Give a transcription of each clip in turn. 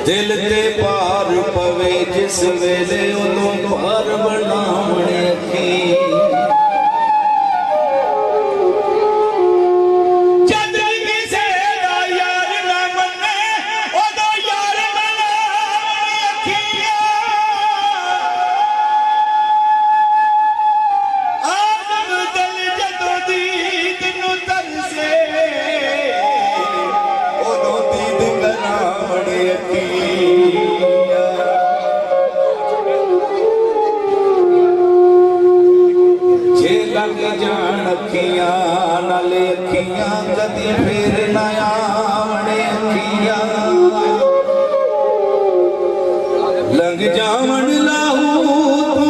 दिल ते पार पवे जिस वेले उदों पार बनावण अखी कदी फिर नया लग जावण लाहू तो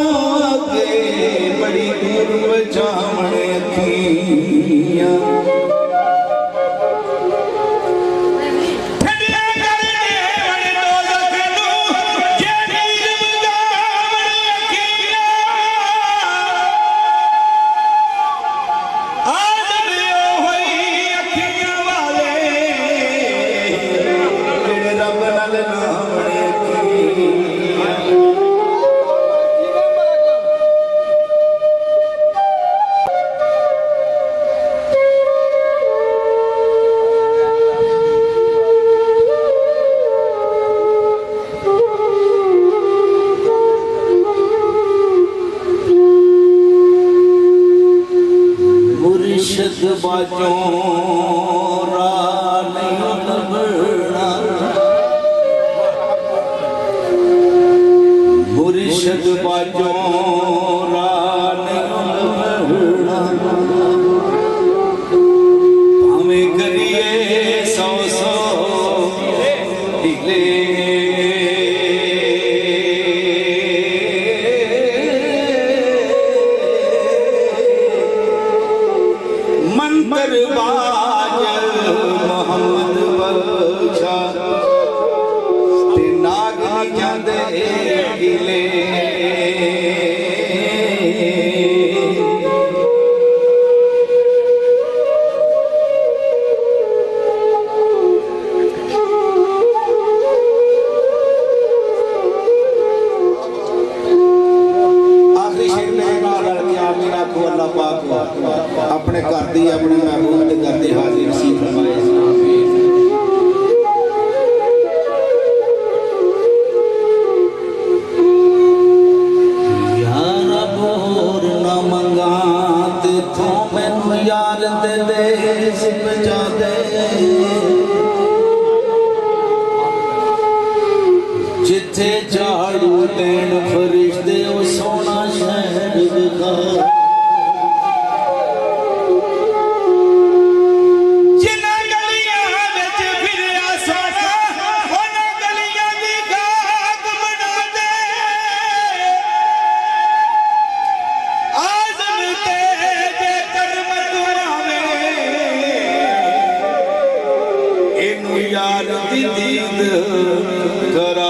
आगे बड़ी दूर बचावण अखियां बाजों मुर्शद बाजों हमें करिए सौ सौ ढीले मंतरबाज मोहम्मद बख्शा ते नाग जांदे ढीले अपने घर दी अपने महबूब के घर दी हाजिर सी फरमाए यार बोर न मंगा तेथों मैनू यार दे देश बचा दे जिथे झाड़ू देन फरिश्ते ओ सोना शहर दिखा यार दी दीद करा